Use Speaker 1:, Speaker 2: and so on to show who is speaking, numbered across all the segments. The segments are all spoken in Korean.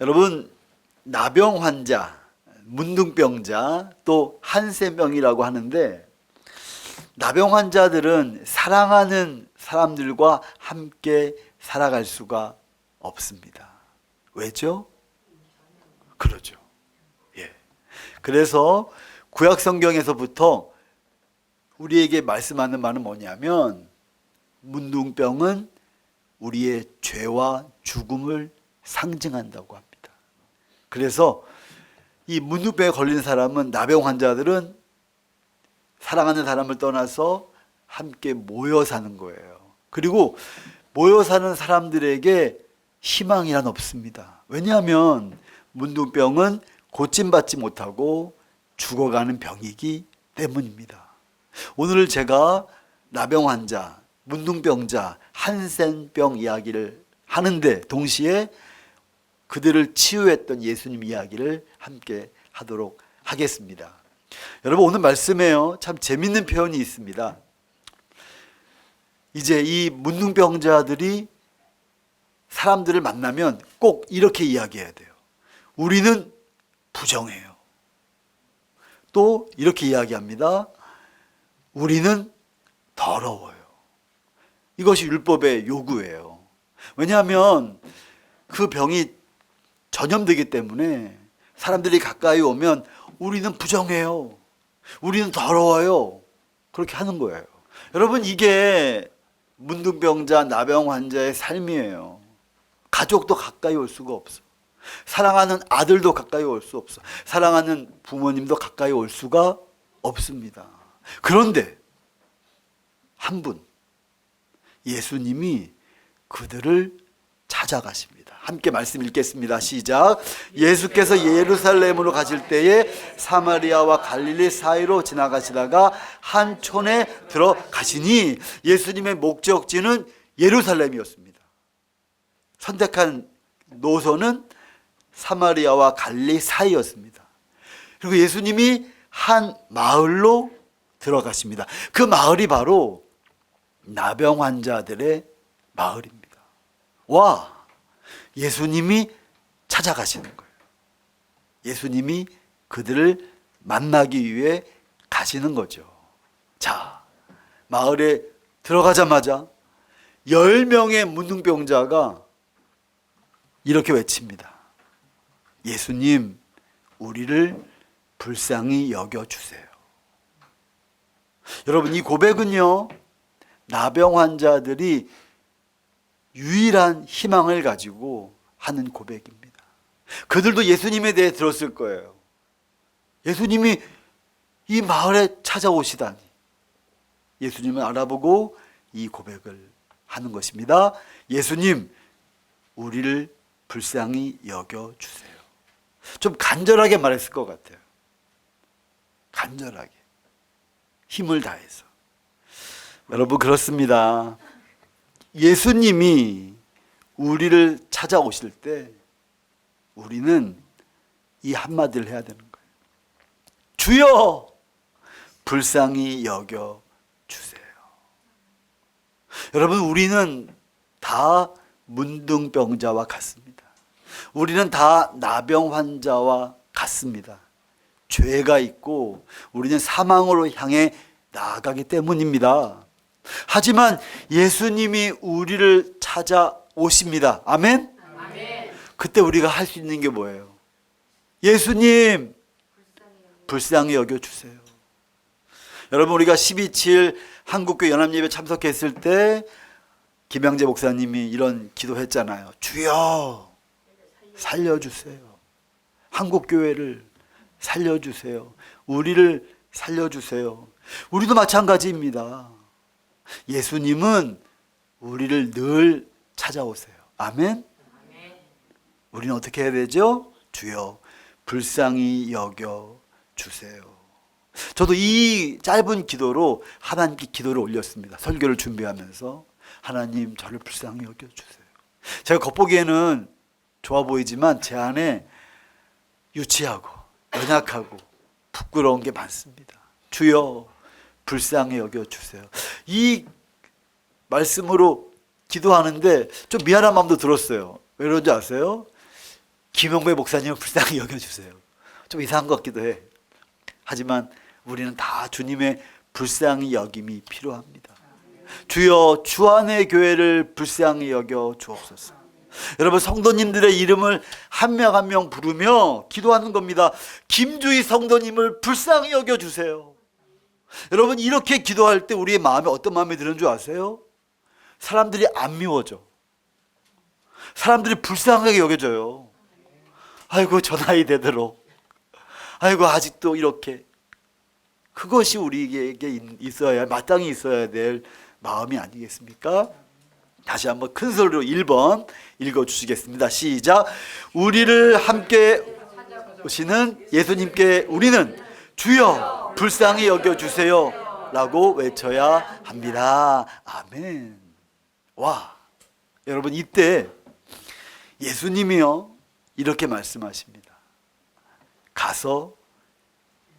Speaker 1: 여러분, 나병 환자, 문둥병자, 또 한센병이라고 하는데, 나병 환자들은 사랑하는 사람들과 함께 살아갈 수가 없습니다. 왜죠? 그러죠. 예. 그래서 구약 성경에서부터 우리에게 말씀하는 말은 뭐냐면, 문둥병은 우리의 죄와 죽음을 상징한다고 합니다. 그래서 이 문둥병에 걸린 사람은, 나병 환자들은 사랑하는 사람을 떠나서 함께 모여 사는 거예요. 그리고 모여 사는 사람들에게 희망이란 없습니다. 왜냐하면 문둥병은 고침받지 못하고 죽어가는 병이기 때문입니다. 오늘 제가 나병 환자, 문둥병자, 한센병 이야기를 하는데 동시에 그들을 치유했던 예수님 이야기를 함께 하도록 하겠습니다. 여러분, 오늘 말씀에요, 참 재밌는 표현이 있습니다. 이제 이 문둥병자들이 사람들을 만나면 꼭 이렇게 이야기해야 돼요. 우리는 부정해요. 또 이렇게 이야기합니다. 우리는 더러워요. 이것이 율법의 요구예요. 왜냐하면 그 병이 전염되기 때문에 사람들이 가까이 오면 우리는 부정해요. 우리는 더러워요. 그렇게 하는 거예요. 여러분, 이게 문둥병자, 나병 환자의 삶이에요. 가족도 가까이 올 수가 없어. 사랑하는 아들도 가까이 올 수 없어. 사랑하는 부모님도 가까이 올 수가 없습니다. 그런데 한 분, 예수님이 그들을 찾아가십니다. 함께 말씀 읽겠습니다. 시작. 예수께서 예루살렘으로 가실 때에 사마리아와 갈릴리 사이로 지나가시다가 한 촌에 들어가시니, 예수님의 목적지는 예루살렘이었습니다. 선택한 노선은 사마리아와 갈릴리 사이였습니다. 그리고 예수님이 한 마을로 들어가십니다. 그 마을이 바로 나병 환자들의 마을입니다. 와, 예수님이 찾아가시는 거예요. 예수님이 그들을 만나기 위해 가시는 거죠. 자, 마을에 들어가자마자 10명의 문둥병자가 이렇게 외칩니다. 예수님, 우리를 불쌍히 여겨주세요. 여러분, 이 고백은요, 나병 환자들이 유일한 희망을 가지고 하는 고백입니다. 그들도 예수님에 대해 들었을 거예요. 예수님이 이 마을에 찾아오시다니. 예수님을 알아보고 이 고백을 하는 것입니다. 예수님, 우리를 불쌍히 여겨주세요. 좀 간절하게 말했을 것 같아요. 간절하게. 힘을 다해서. 여러분, 그렇습니다. 예수님이 우리를 찾아오실 때 우리는 이 한마디를 해야 되는 거예요. 주여, 불쌍히 여겨주세요. 여러분, 우리는 다 문둥병자와 같습니다. 우리는 다 나병 환자와 같습니다. 죄가 있고 우리는 사망으로 향해 나아가기 때문입니다. 하지만 예수님이 우리를 찾아오십니다. 아멘? 아멘. 그때 우리가 할 수 있는 게 뭐예요? 예수님, 불쌍히 여겨주세요. 여러분, 우리가 12.7 한국교회 연합예배 참석했을 때 김양재 목사님이 이런 기도했잖아요. 주여, 살려주세요. 한국교회를 살려주세요. 우리를 살려주세요. 우리도 마찬가지입니다. 예수님은 우리를 늘 찾아오세요. 아멘? 우리는 어떻게 해야 되죠? 주여, 불쌍히 여겨주세요. 저도 이 짧은 기도로 하나님께 기도를 올렸습니다. 설교를 준비하면서 하나님, 저를 불쌍히 여겨주세요. 제가 겉보기에는 좋아 보이지만 제 안에 유치하고 연약하고 부끄러운 게 많습니다. 주여, 불쌍히 여겨주세요. 이 말씀으로 기도하는데 좀 미안한 마음도 들었어요. 왜 그런지 아세요? 김영배 목사님을 불쌍히 여겨주세요. 좀 이상한 것 같기도 해. 하지만 우리는 다 주님의 불쌍히 여김이 필요합니다. 주여 주 안의 교회를 불쌍히 여겨 주옵소서. 여러분, 성도님들의 이름을 한 명 한 명 부르며 기도하는 겁니다. 김주희 성도님을 불쌍히 여겨주세요. 여러분, 이렇게 기도할 때 우리의 마음에 어떤 마음이 드는 줄 아세요? 사람들이 안 미워져. 사람들이 불쌍하게 여겨져요. 아이고, 저 나이 되도록, 아이고, 아직도 이렇게. 그것이 우리에게 있어야, 마땅히 있어야 될 마음이 아니겠습니까? 다시 한번 큰 소리로 1번 읽어주시겠습니다. 시작. 우리를 함께 오시는 예수님께 우리는 주여 불쌍히 여겨주세요 라고 외쳐야 합니다. 아멘. 와, 여러분, 이때 예수님이요 이렇게 말씀하십니다. 가서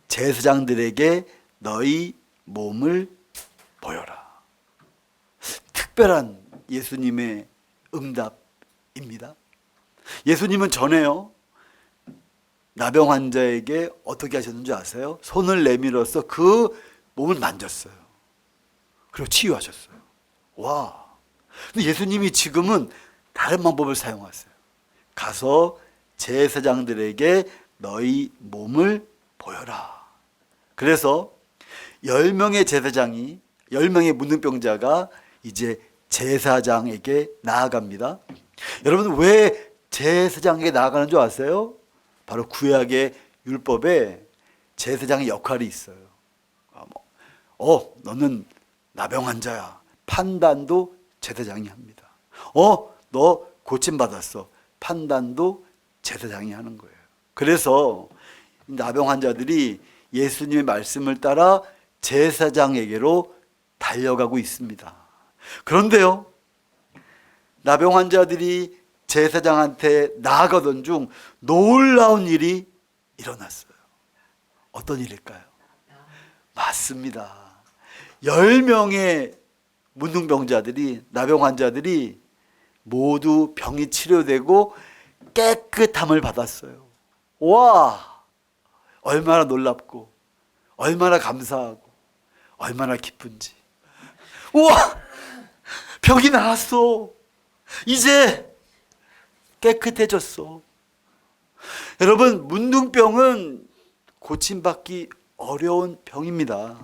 Speaker 1: 제사장들에게 너희 몸을 보여라. 특별한 예수님의 응답입니다. 예수님은 전에요 나병 환자에게 어떻게 하셨는지 아세요? 손을 내밀어서 그 몸을 만졌어요. 그리고 치유하셨어요. 와. 근데 예수님이 지금은 다른 방법을 사용하세요. 가서 제사장들에게 너희 몸을 보여라. 그래서 10명의 제사장이 10명의 문둥병자가 이제 제사장에게 나아갑니다. 여러분, 왜 제사장에게 나아가는 줄 아세요? 바로 구약의 율법에 제사장의 역할이 있어요. 너는 나병 환자야. 판단도 제사장이 합니다. 너 고침받았어. 판단도 제사장이 하는 거예요. 그래서 나병 환자들이 예수님의 말씀을 따라 제사장에게로 달려가고 있습니다. 그런데요, 나병 환자들이 제사장한테 나아가던 중 놀라운 일이 일어났어요. 어떤 일일까요? 맞습니다. 10명의 문둥병자들이, 나병 환자들이 모두 병이 치료되고 깨끗함을 받았어요. 와, 얼마나 놀랍고 얼마나 감사하고 얼마나 기쁜지. 우와, 병이 나았어. 이제 깨끗해졌어. 여러분, 문둥병은 고침받기 어려운 병입니다.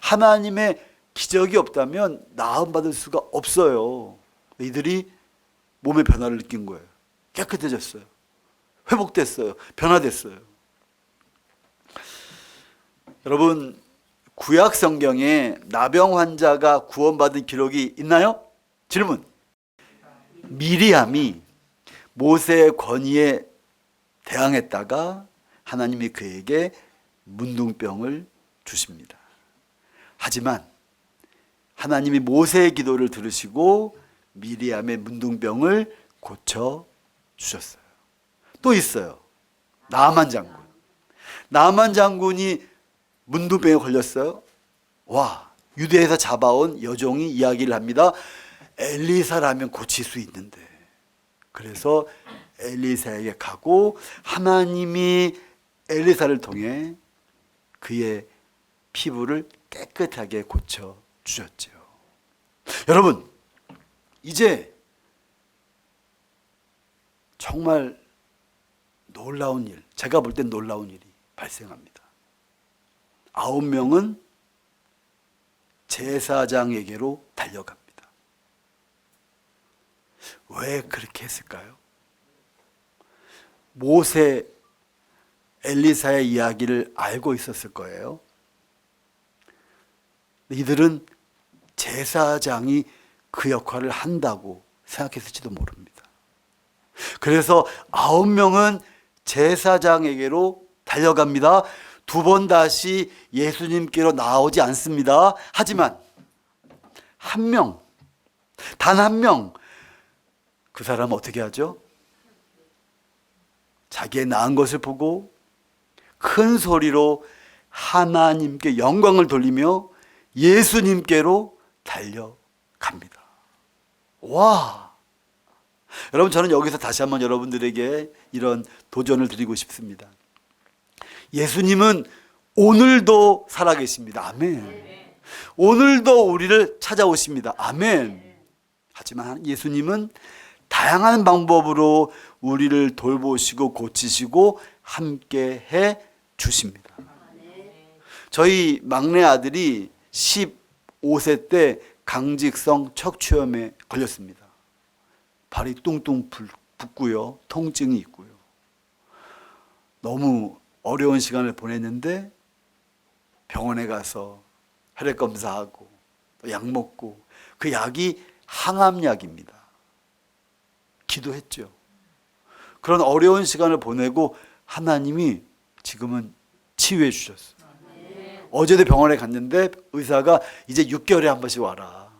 Speaker 1: 하나님의 기적이 없다면 나음받을 수가 없어요. 이들이 몸의 변화를 느낀 거예요. 깨끗해졌어요. 회복됐어요. 변화됐어요. 여러분, 구약 성경에 나병 환자가 구원받은 기록이 있나요? 질문. 미리암이 모세의 권위에 대항했다가 하나님이 그에게 문둥병을 주십니다. 하지만 하나님이 모세의 기도를 들으시고 미리암의 문둥병을 고쳐 주셨어요. 또 있어요. 나아만 장군. 나아만 장군이 문둥병에 걸렸어요. 와, 유대에서 잡아온 여종이 이야기를 합니다. 엘리사라면 고칠 수 있는데. 그래서 엘리사에게 가고 하나님이 엘리사를 통해 그의 피부를 깨끗하게 고쳐 주셨죠. 여러분, 이제 정말 놀라운 일, 제가 볼 땐 놀라운 일이 발생합니다. 9명은 제사장에게로 달려갑니다. 왜 그렇게 했을까요? 모세, 엘리사의 이야기를 알고 있었을 거예요. 이들은 제사장이 그 역할을 한다고 생각했을지도 모릅니다. 그래서 9명은 제사장에게로 달려갑니다. 두 번 다시 예수님께로 나오지 않습니다. 하지만 한 명, 단 한 명, 그 사람은 어떻게 하죠? 자기의 나은 것을 보고 큰 소리로 하나님께 영광을 돌리며 예수님께로 달려갑니다. 와, 여러분, 저는 여기서 다시 한번 여러분들에게 이런 도전을 드리고 싶습니다. 예수님은 오늘도 살아계십니다. 아멘. 오늘도 우리를 찾아오십니다. 아멘. 하지만 예수님은 다양한 방법으로 우리를 돌보시고 고치시고 함께 해 주십니다. 저희 막내 아들이 15세 때 강직성 척추염에 걸렸습니다. 발이 뚱뚱 붓고요. 통증이 있고요. 너무 어려운 시간을 보냈는데 병원에 가서 혈액 검사하고 약 먹고, 그 약이 항암약입니다. 기도했죠. 그런 어려운 시간을 보내고 하나님이 지금은 치유해 주셨어요. 어제도 병원에 갔는데 의사가 이제 6개월에 한 번씩 와라.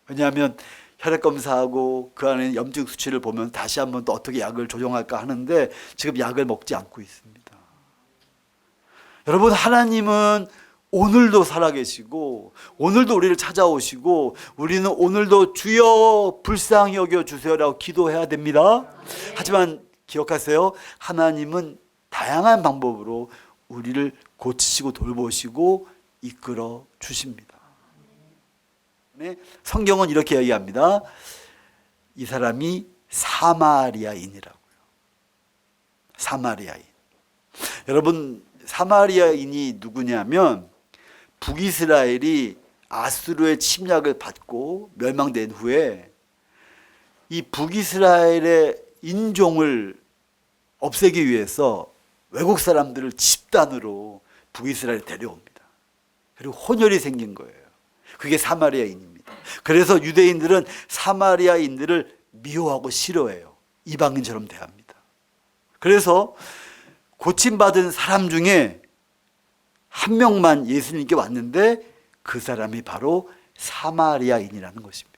Speaker 1: 왜냐하면 혈액 검사하고 그 안에 염증 수치를 보면 다시 한번 또 어떻게 약을 조정할까 하는데 지금 약을 먹지 않고 있습니다. 여러분, 하나님은 오늘도 살아계시고 오늘도 우리를 찾아오시고, 우리는 오늘도 주여 불쌍히 여겨주세요라고 기도해야 됩니다. 하지만 기억하세요. 하나님은 다양한 방법으로 우리를 고치시고 돌보시고 이끌어 주십니다. 네, 성경은 이렇게 얘기합니다. 이 사람이 사마리아인이라고요. 사마리아인. 여러분, 사마리아인이 누구냐면 북이스라엘이 아수르의 침략을 받고 멸망된 후에 이 북이스라엘의 인종을 없애기 위해서 외국 사람들을 집단으로 북이스라엘에 데려옵니다. 그리고 혼혈이 생긴 거예요. 그게 사마리아인입니다. 그래서 유대인들은 사마리아인들을 미워하고 싫어해요. 이방인처럼 대합니다. 그래서 고침받은 사람 중에 한 명만 예수님께 왔는데 그 사람이 바로 사마리아인이라는 것입니다.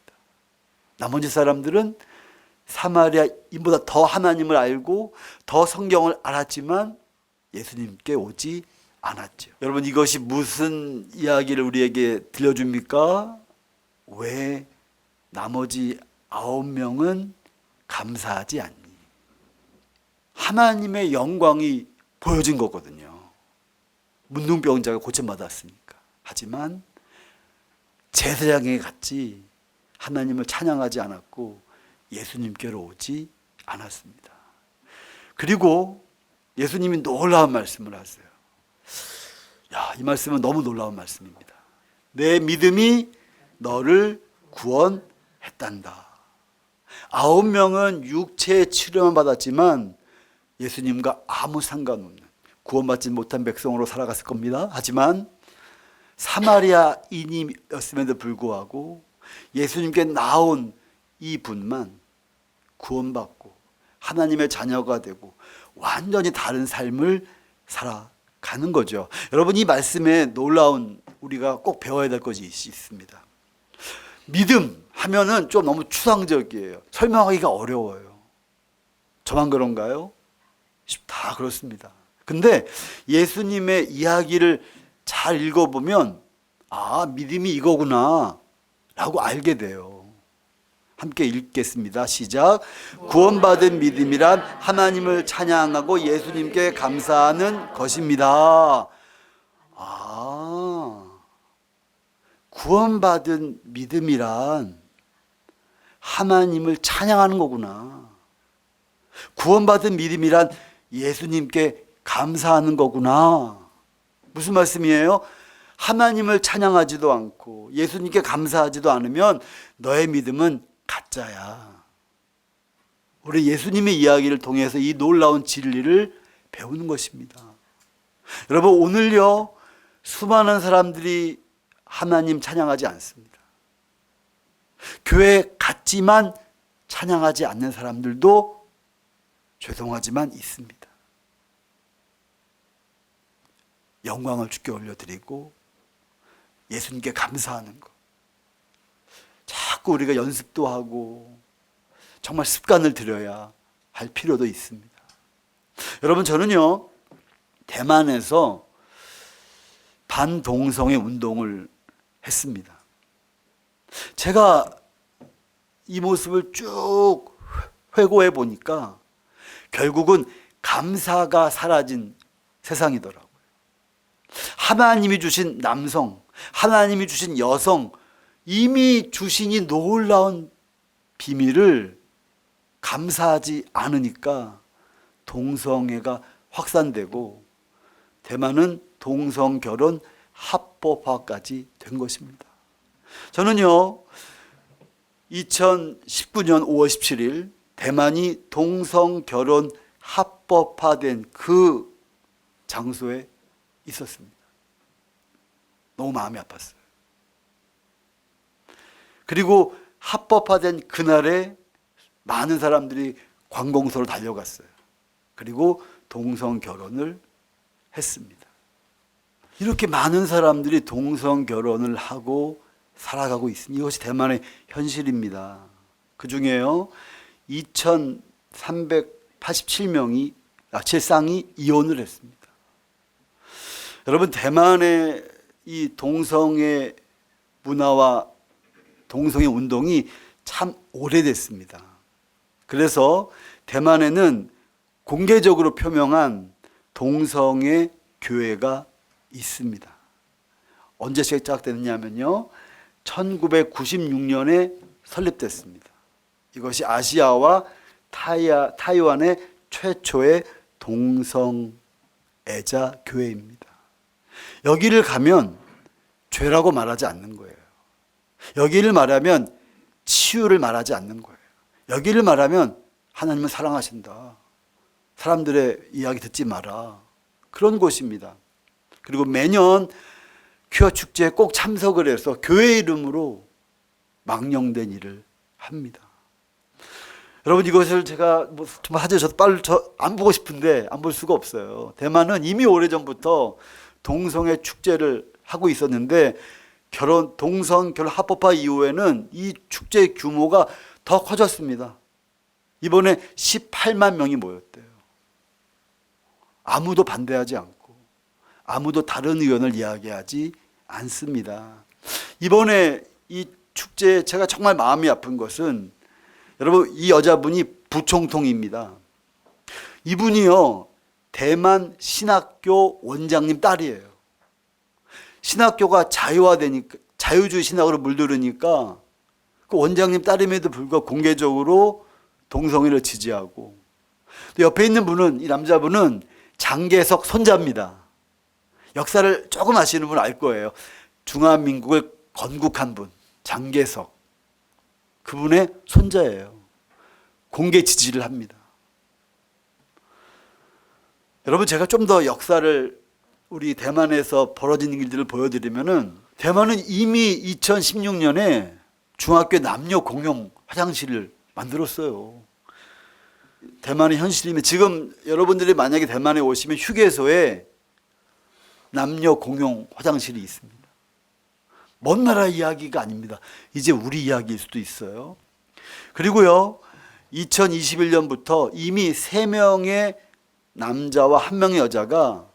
Speaker 1: 나머지 사람들은 사마리아인보다 더 하나님을 알고 더 성경을 알았지만 예수님께 오지 않았죠. 여러분, 이것이 무슨 이야기를 우리에게 들려줍니까? 왜 나머지 9명은 감사하지 않니? 하나님의 영광이 보여진 거거든요. 문둥병자가 고침받았으니까. 하지만 제사장에게 갔지 하나님을 찬양하지 않았고 예수님께로 오지 않았습니다. 그리고 예수님이 놀라운 말씀을 하세요. 이 말씀은 너무 놀라운 말씀입니다. 내 믿음이 너를 구원했단다. 9명은 육체의 치료만 받았지만 예수님과 아무 상관없는 구원받지 못한 백성으로 살아갔을 겁니다. 하지만 사마리아인이었음에도 불구하고 예수님께 나온 이 분만 구원받고 하나님의 자녀가 되고 완전히 다른 삶을 살아가는 거죠. 여러분, 이 말씀에 놀라운 우리가 꼭 배워야 될 것이 있습니다. 믿음 하면은 좀 너무 추상적이에요. 설명하기가 어려워요. 저만 그런가요? 다 그렇습니다. 근데 예수님의 이야기를 잘 읽어보면 믿음이 이거구나 라고 알게 돼요. 함께 읽겠습니다. 시작. 구원받은 믿음이란 하나님을 찬양하고 예수님께 감사하는 것입니다. 구원받은 믿음이란 하나님을 찬양하는 거구나. 구원받은 믿음이란 예수님께 감사하는 거구나. 무슨 말씀이에요? 하나님을 찬양하지도 않고 예수님께 감사하지도 않으면 너의 믿음은 가짜야. 우리 예수님의 이야기를 통해서 이 놀라운 진리를 배우는 것입니다. 여러분, 오늘요 수많은 사람들이 하나님 찬양하지 않습니다. 교회 갔지만 찬양하지 않는 사람들도 죄송하지만 있습니다. 영광을 주께 올려드리고 예수님께 감사하는 것, 자꾸 우리가 연습도 하고 정말 습관을 들여야 할 필요도 있습니다. 여러분, 저는요 대만에서 반동성애 운동을 했습니다. 제가 이 모습을 쭉 회고해 보니까 결국은 감사가 사라진 세상이더라고요. 하나님이 주신 남성, 하나님이 주신 여성, 이미 주신이 놀라운 비밀을 감사하지 않으니까 동성애가 확산되고 대만은 동성결혼 합법화까지 된 것입니다. 저는요, 2019년 5월 17일 대만이 동성결혼 합법화된 그 장소에 있었습니다. 너무 마음이 아팠어요. 그리고 합법화된 그날에 많은 사람들이 관공서로 달려갔어요. 그리고 동성결혼을 했습니다. 이렇게 많은 사람들이 동성결혼을 하고 살아가고 있습니다. 이것이 대만의 현실입니다. 그 중에요 2387명이 칠상이 이혼을 했습니다. 여러분, 대만의 이 동성애 문화와 동성애 운동이 참 오래됐습니다. 그래서 대만에는 공개적으로 표명한 동성애 교회가 있습니다. 언제 시작됐냐면요 1996년에 설립됐습니다. 이것이 아시아와 타이완의 최초의 동성애자 교회입니다. 여기를 가면 죄라고 말하지 않는 거예요. 여기를 말하면 치유를 말하지 않는 거예요. 여기를 말하면 하나님은 사랑하신다. 사람들의 이야기 듣지 마라. 그런 곳입니다. 그리고 매년 퀴어 축제에 꼭 참석을 해서 교회 이름으로 망령된 일을 합니다. 여러분, 이것을 제가 좀 하죠. 저도 빨리 안 보고 싶은데 안 볼 수가 없어요. 대만은 이미 오래전부터 동성애 축제를 하고 있었는데 동성결혼 합법화 이후에는 이 축제 규모가 더 커졌습니다. 이번에 18만 명이 모였대요. 아무도 반대하지 않고 아무도 다른 의견을 이야기하지 않습니다. 이번에 이 축제에 제가 정말 마음이 아픈 것은 여러분, 이 여자분이 부총통입니다. 이분이요 대만 신학교 원장님 딸이에요. 신학교가 자유화되니까, 자유주의 신학으로 물들으니까 그 원장님 딸임에도 불구하고 공개적으로 동성애를 지지하고, 또 옆에 있는 분은, 이 남자분은 장개석 손자입니다. 역사를 조금 아시는 분은 알 거예요. 중화민국을 건국한 분, 장개석. 그분의 손자예요. 공개 지지를 합니다. 여러분, 제가 좀 더 역사를 우리 대만에서 벌어진 일들을 보여드리면은, 대만은 이미 2016년에 중학교 남녀 공용 화장실을 만들었어요. 대만의 현실이면, 지금 여러분들이 만약에 대만에 오시면 휴게소에 남녀 공용 화장실이 있습니다. 먼 나라 이야기가 아닙니다. 이제 우리 이야기일 수도 있어요. 그리고요 2021년부터 이미 3명의 남자와 1명의 여자가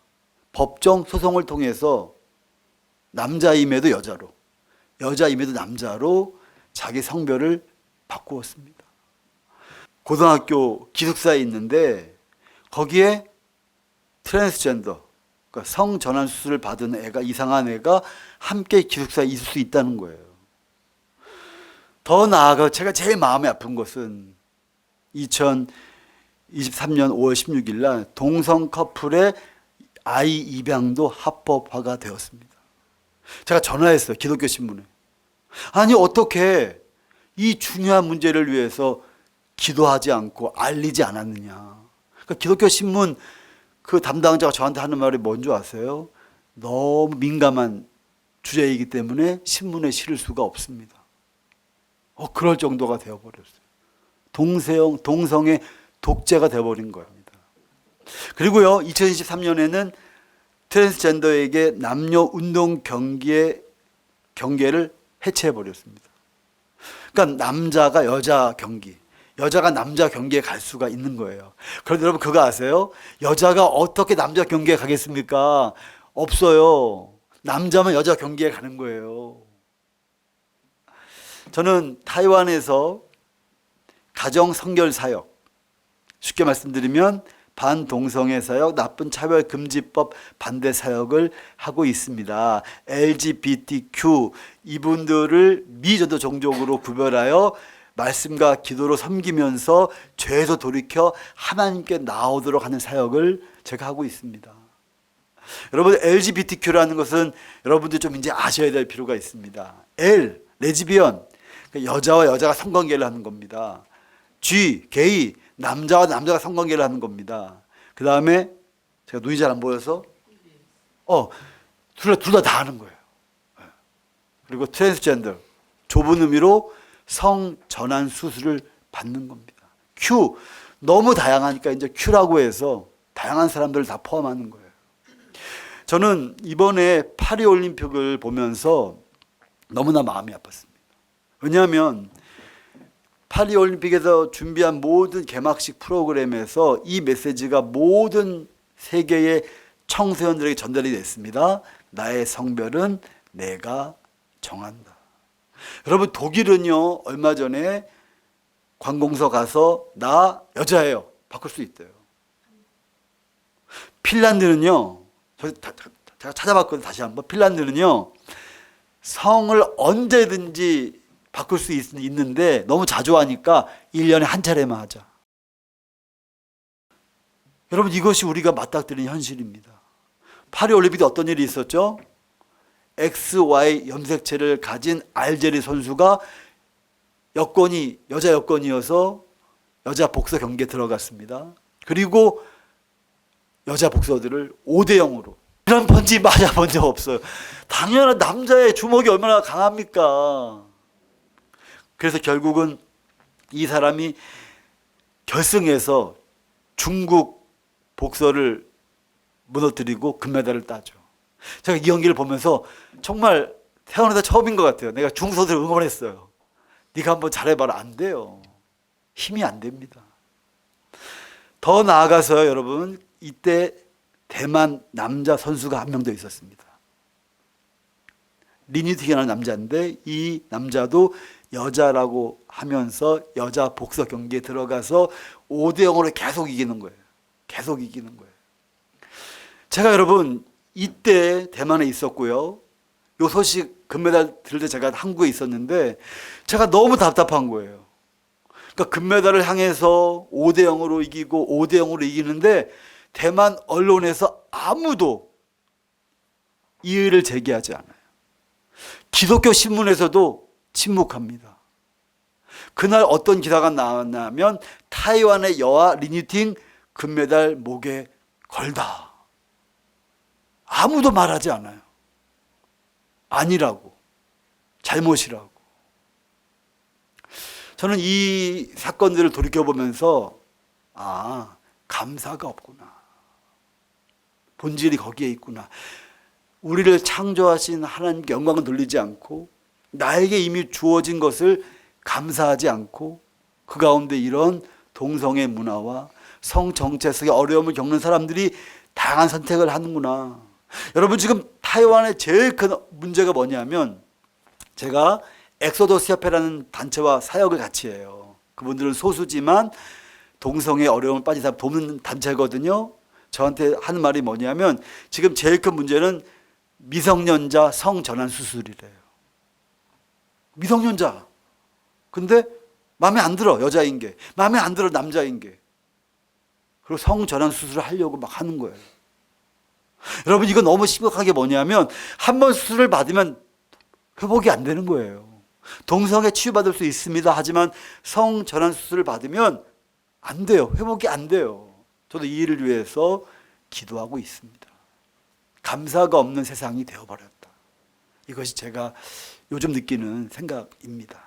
Speaker 1: 법정 소송을 통해서 남자임에도 여자로, 여자임에도 남자로 자기 성별을 바꾸었습니다. 고등학교 기숙사에 있는데 거기에 트랜스젠더, 그러니까 성전환 수술을 받은 애가, 이상한 애가 함께 기숙사에 있을 수 있다는 거예요. 더 나아가 제가 제일 마음이 아픈 것은 2023년 5월 16일 날 동성 커플의 아이 입양도 합법화가 되었습니다. 제가 전화했어요, 기독교 신문에. 아니, 어떻게 이 중요한 문제를 위해서 기도하지 않고 알리지 않았느냐. 그러니까 기독교 신문 그 담당자가 저한테 하는 말이 뭔지 아세요? 너무 민감한 주제이기 때문에 신문에 실을 수가 없습니다. 그럴 정도가 되어버렸어요. 동성의 독재가 되어버린 겁니다. 그리고요 2023년에는 트랜스젠더에게 남녀 운동 경계를 해체해버렸습니다. 그러니까 남자가 여자 경기, 여자가 남자 경기에 갈 수가 있는 거예요. 그런데 여러분, 그거 아세요? 여자가 어떻게 남자 경기에 가겠습니까? 없어요. 남자만 여자 경기에 가는 거예요. 저는 타이완에서 가정 성결 사역, 쉽게 말씀드리면 반동성애 사역, 나쁜 차별 금지법 반대 사역을 하고 있습니다. LGBTQ 이분들을 미전도 종족으로 구별하여 말씀과 기도로 섬기면서 죄에서 돌이켜 하나님께 나오도록 하는 사역을 제가 하고 있습니다. 여러분, LGBTQ라는 것은 여러분들 좀 이제 아셔야 될 필요가 있습니다. L, 레즈비언, 여자와 여자가 성관계를 하는 겁니다. G, 게이, 남자와 남자가 성관계를 하는 겁니다. 그 다음에 제가 눈이 잘 안 보여서 둘 다 하는 거예요. 그리고 트랜스젠더, 좁은 의미로 성전환 수술을 받는 겁니다. Q, 너무 다양하니까 이제 Q라고 해서 다양한 사람들을 다 포함하는 거예요. 저는 이번에 파리올림픽을 보면서 너무나 마음이 아팠습니다. 왜냐하면 파리올림픽에서 준비한 모든 개막식 프로그램에서 이 메시지가 모든 세계의 청소년들에게 전달이 됐습니다. 나의 성별은 내가 정한다. 여러분, 독일은요, 얼마 전에 관공서 가서 나 여자예요 바꿀 수 있대요. 핀란드는요, 제가 찾아봤거든요. 다시 한번. 핀란드는요, 성을 언제든지 바꿀 수 있는데 너무 자주 하니까 1년에 한 차례만 하자. 여러분, 이것이 우리가 맞닥뜨리는 현실입니다. 파리올림픽에 어떤 일이 있었죠? XY 염색체를 가진 알제리 선수가 여권이 여자 여권이어서 여자 복서 경기에 들어갔습니다. 그리고 여자 복서들을 5대0으로, 이런 번지 맞아본 적 없어요. 당연한, 남자의 주먹이 얼마나 강합니까? 그래서 결국은 이 사람이 결승에서 중국 복서를 무너뜨리고 금메달을 따죠. 제가 이 경기를 보면서 정말 태어나서 처음인 것 같아요. 내가 중국 선수를 응원했어요. 네가 한번 잘해봐라. 안 돼요. 힘이 안 됩니다. 더 나아가서요, 여러분, 이때 대만 남자 선수가 한 명 더 있었습니다. 리니팅이라는 남자인데 이 남자도 여자라고 하면서 여자 복서 경기에 들어가서 5대0으로 계속 이기는 거예요. 계속 이기는 거예요. 제가 여러분 이때 대만에 있었고요. 요 소식 금메달 들을 때 제가 한국에 있었는데 제가 너무 답답한 거예요. 그러니까 금메달을 향해서 5대0으로 이기고 5대0으로 이기는데 대만 언론에서 아무도 이의를 제기하지 않아요. 기독교 신문에서도 침묵합니다. 그날 어떤 기사가 나왔냐면 타이완의 여아 리니팅 금메달 목에 걸다. 아무도 말하지 않아요. 아니라고, 잘못이라고. 저는 이 사건들을 돌이켜보면서 감사가 없구나. 본질이 거기에 있구나. 우리를 창조하신 하나님께 영광을 돌리지 않고 나에게 이미 주어진 것을 감사하지 않고 그 가운데 이런 동성애 문화와 성정체 속의 어려움을 겪는 사람들이 다양한 선택을 하는구나. 여러분, 지금 타이완의 제일 큰 문제가 뭐냐면 제가 엑소더스 협회라는 단체와 사역을 같이 해요. 그분들은 소수지만 동성애 어려움을 빠진 사람 돕는 단체거든요. 저한테 하는 말이 뭐냐면 지금 제일 큰 문제는 미성년자 성전환 수술이래요. 미성년자. 근데 마음에 안 들어, 여자인 게. 마음에 안 들어, 남자인 게. 그리고 성전환 수술을 하려고 막 하는 거예요. 여러분, 이거 너무 심각한 게 뭐냐면 한 번 수술을 받으면 회복이 안 되는 거예요. 동성애 치유받을 수 있습니다. 하지만 성전환 수술을 받으면 안 돼요. 회복이 안 돼요. 저도 이 일을 위해서 기도하고 있습니다. 감사가 없는 세상이 되어버렸다. 이것이 제가 요즘 느끼는 생각입니다.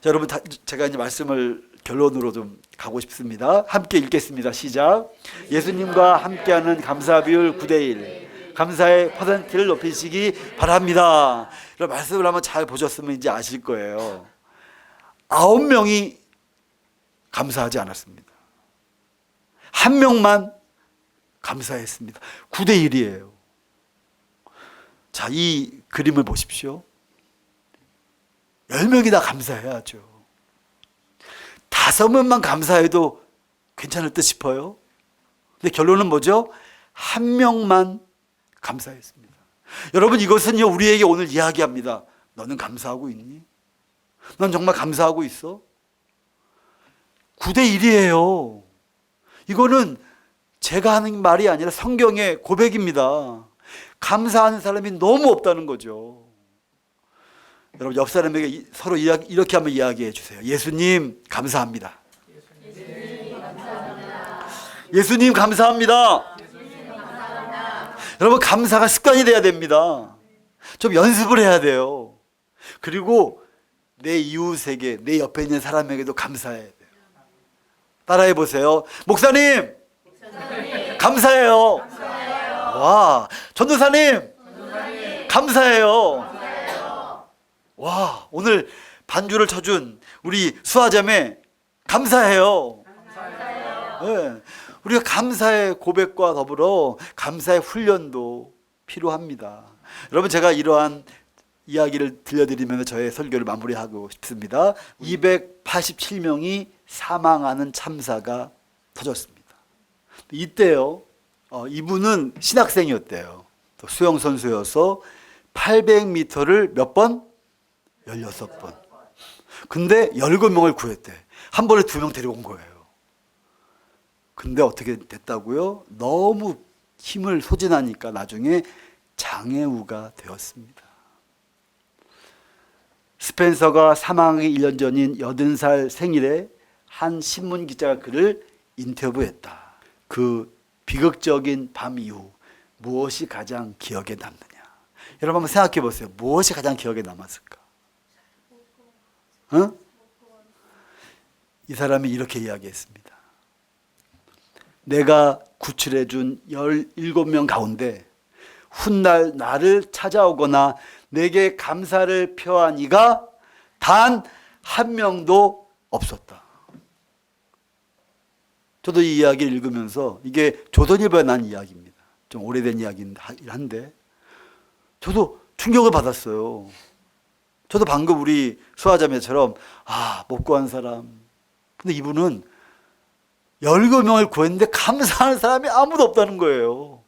Speaker 1: 자, 여러분, 제가 이제 말씀을 결론으로 좀 가고 싶습니다. 함께 읽겠습니다. 시작. 예수님과 함께하는 감사 비율 9대1. 감사의 퍼센트를 높이시기 바랍니다. 이런 말씀을 한번 잘 보셨으면 이제 아실 거예요. 9명이 감사하지 않았습니다. 한 명만 감사했습니다. 9대1이에요. 자, 이 그림을 보십시오. 10명이 다 감사해야죠. 5명만 감사해도 괜찮을 듯 싶어요. 근데 결론은 뭐죠? 한 명만 감사했습니다. 여러분, 이것은요, 우리에게 오늘 이야기합니다. 너는 감사하고 있니? 넌 정말 감사하고 있어? 9대 1이에요. 이거는 제가 하는 말이 아니라 성경의 고백입니다. 감사하는 사람이 너무 없다는 거죠. 여러분, 옆 사람에게 서로 이렇게 한번 이야기해 주세요. 예수님 감사합니다. 예수님 감사합니다. 여러분, 감사가 습관이 돼야 됩니다. 좀 연습을 해야 돼요. 그리고 내 이웃에게, 내 옆에 있는 사람에게도 감사해야 돼요. 따라해 보세요. 목사님, 감사해요. 와, 전도사님, 감사해요. 와, 오늘 반주를 쳐준 우리 수아자매 감사해요. 네. 우리가 감사의 고백과 더불어 감사의 훈련도 필요합니다. 여러분, 제가 이러한 이야기를 들려드리면서 저의 설교를 마무리하고 싶습니다. 287명이 사망하는 참사가 터졌습니다. 이때요, 이분은 신학생이었대요. 또 수영선수여서 800m를 몇 번? 16번. 근데 17명을 구했대. 한 번에 2명 데려온 거예요. 근데 어떻게 됐다고요? 너무 힘을 소진하니까 나중에 장애우가 되었습니다. 스펜서가 사망하기 1년 전인 80살 생일에 한 신문 기자가 그를 인터뷰했다. 그 비극적인 밤 이후 무엇이 가장 기억에 남느냐? 여러분 한번 생각해 보세요. 무엇이 가장 기억에 남았을까? 어? 이 사람이 이렇게 이야기했습니다. 내가 구출해 준 17명 가운데 훗날 나를 찾아오거나 내게 감사를 표한 이가 단 한 명도 없었다. 저도 이 이야기를 읽으면서, 이게 조선일보에 난 이야기입니다. 좀 오래된 이야기긴 한데 저도 충격을 받았어요. 저도 방금 우리 수아자매처럼 못 구한 사람. 근데 이분은 17명을 구했는데 감사하는 사람이 아무도 없다는 거예요.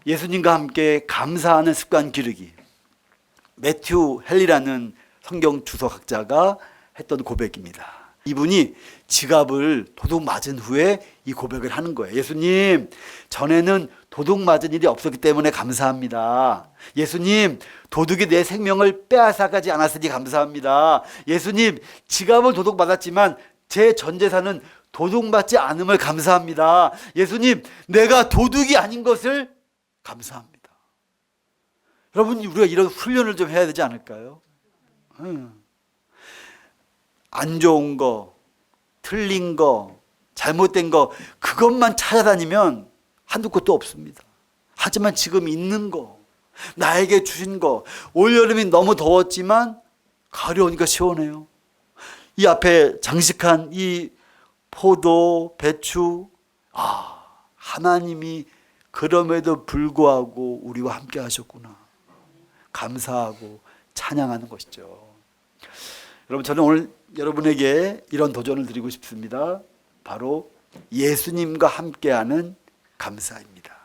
Speaker 1: 예수님과 함께 감사하는 습관 기르기. 매튜 헨리라는 성경 주석학자가 했던 고백입니다. 이분이 지갑을 도둑 맞은 후에 이 고백을 하는 거예요. 예수님, 전에는 도둑 맞은 일이 없었기 때문에 감사합니다. 예수님, 도둑이 내 생명을 빼앗아가지 않았으니 감사합니다. 예수님, 지갑을 도둑 맞았지만 제 전 재산은 도둑 맞지 않음을 감사합니다. 예수님, 내가 도둑이 아닌 것을 감사합니다. 여러분, 우리가 이런 훈련을 좀 해야 되지 않을까요? 안 좋은 거, 틀린 거, 잘못된 거, 그것만 찾아다니면 한두 곳도 없습니다. 하지만 지금 있는 거, 나에게 주신 거, 올여름이 너무 더웠지만 가을이 오니까 시원해요. 이 앞에 장식한 이 포도, 배추, 하나님이 그럼에도 불구하고 우리와 함께 하셨구나. 감사하고 찬양하는 것이죠. 여러분, 저는 오늘 여러분에게 이런 도전을 드리고 싶습니다. 바로 예수님과 함께하는 감사입니다.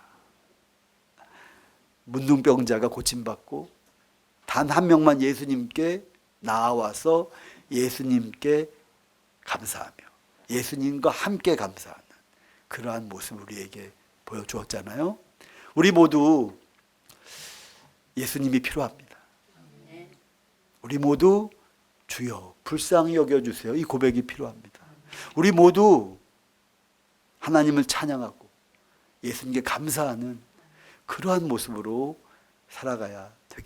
Speaker 1: 문둥병자가 고침받고 단 한 명만 예수님께 나와서 예수님께 감사하며 예수님과 함께 감사하는 그러한 모습을 우리에게 보여주었잖아요. 우리 모두 예수님이 필요합니다. 우리 모두 주여 불쌍히 여겨주세요. 이 고백이 필요합니다. 우리 모두 하나님을 찬양하고 예수님께 감사하는 그러한 모습으로 살아가야 되겠습니다.